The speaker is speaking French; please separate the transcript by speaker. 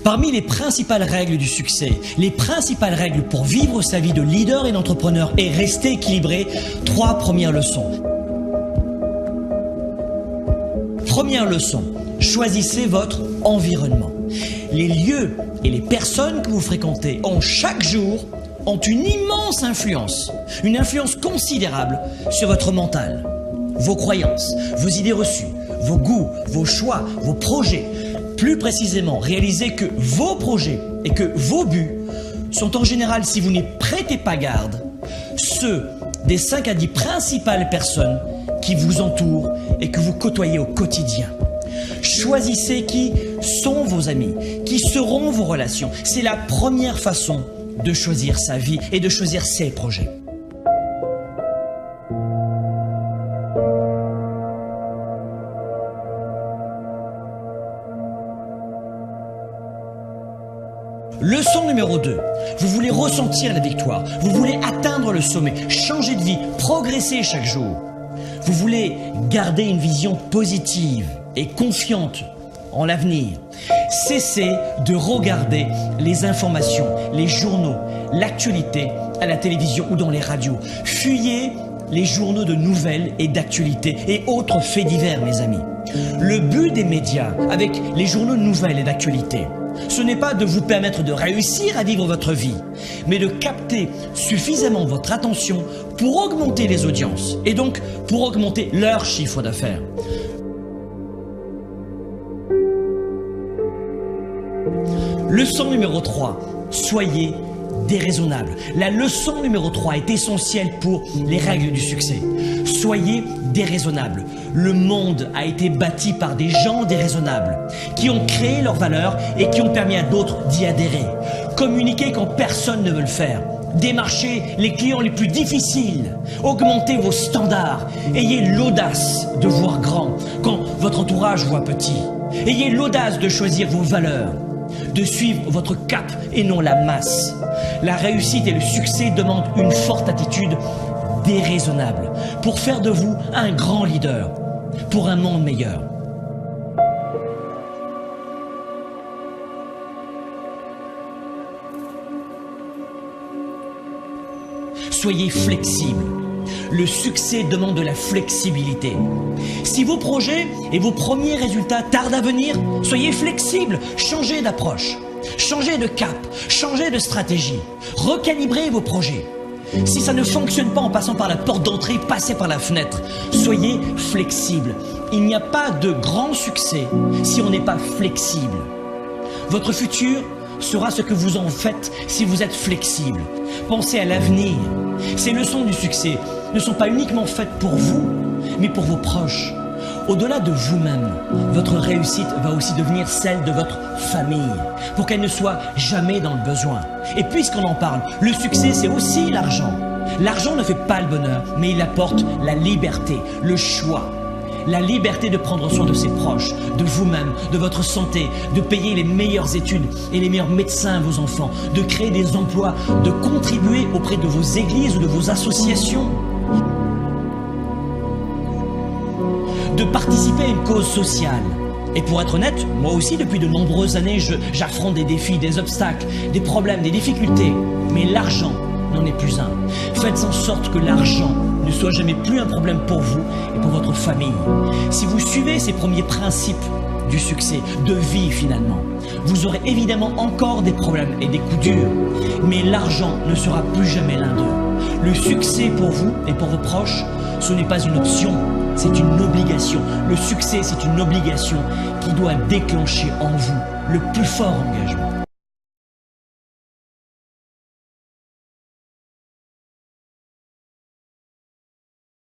Speaker 1: Parmi les principales règles du succès, les principales règles pour vivre sa vie de leader et d'entrepreneur et rester équilibré, 3 premières leçons. Première leçon, choisissez votre environnement. Les lieux et les personnes que vous fréquentez chaque jour ont une immense influence, une influence considérable sur votre mental, vos croyances, vos idées reçues, vos goûts, vos choix, vos projets. Plus précisément, réalisez que vos projets et que vos buts sont en général, si vous n'y prêtez pas garde, ceux des 5 à 10 principales personnes qui vous entourent et que vous côtoyez au quotidien. Choisissez qui sont vos amis, qui seront vos relations. C'est la première façon de choisir sa vie et de choisir ses projets. Leçon numéro 2. Vous voulez ressentir la victoire, vous voulez atteindre le sommet, changer de vie, progresser chaque jour. Vous voulez garder une vision positive et confiante en l'avenir. Cessez de regarder les informations, les journaux, l'actualité à la télévision ou dans les radios. Fuyez les journaux de nouvelles et d'actualité et autres faits divers, mes amis. Le but des médias avec les journaux de nouvelles et d'actualité, ce n'est pas de vous permettre de réussir à vivre votre vie, mais de capter suffisamment votre attention pour augmenter les audiences et donc pour augmenter leur chiffre d'affaires. Leçon numéro 3, soyez déraisonnable. La leçon numéro 3 est essentielle pour les règles du succès. Soyez déraisonnable. Le monde a été bâti par des gens déraisonnables qui ont créé leurs valeurs et qui ont permis à d'autres d'y adhérer. Communiquez quand personne ne veut le faire. Démarchez les clients les plus difficiles. Augmentez vos standards. Ayez l'audace de voir grand quand votre entourage voit petit. Ayez l'audace de choisir vos valeurs, de suivre votre cap et non la masse. La réussite et le succès demandent une forte attitude déraisonnable pour faire de vous un grand leader pour un monde meilleur. Soyez flexible. Le succès demande de la flexibilité. Si vos projets et vos premiers résultats tardent à venir, soyez flexible, changez d'approche, changez de cap, changez de stratégie, recalibrez vos projets. Si ça ne fonctionne pas en passant par la porte d'entrée, passez par la fenêtre. Soyez flexible. Il n'y a pas de grand succès si on n'est pas flexible. Votre futur sera ce que vous en faites si vous êtes flexible. Pensez à l'avenir. Ces leçons du succès ne sont pas uniquement faites pour vous, mais pour vos proches. Au-delà de vous-même, votre réussite va aussi devenir celle de votre famille, pour qu'elle ne soit jamais dans le besoin. Et puisqu'on en parle, le succès, c'est aussi l'argent. L'argent ne fait pas le bonheur, mais il apporte la liberté, le choix. La liberté de prendre soin de ses proches, de vous-même, de votre santé, de payer les meilleures études et les meilleurs médecins à vos enfants, de créer des emplois, de contribuer auprès de vos églises ou de vos associations, de participer à une cause sociale. Et pour être honnête, moi aussi depuis de nombreuses années, j'affronte des défis, des obstacles, des problèmes, des difficultés. Mais l'argent n'en est plus un. Faites en sorte que l'argent ne soit jamais plus un problème pour vous et pour votre famille. Si vous suivez ces premiers principes du succès, de vie finalement, vous aurez évidemment encore des problèmes et des coups durs, mais l'argent ne sera plus jamais l'un d'eux. Le succès pour vous et pour vos proches, ce n'est pas une option, c'est une obligation. Le succès, c'est une obligation qui doit déclencher en vous le plus fort engagement.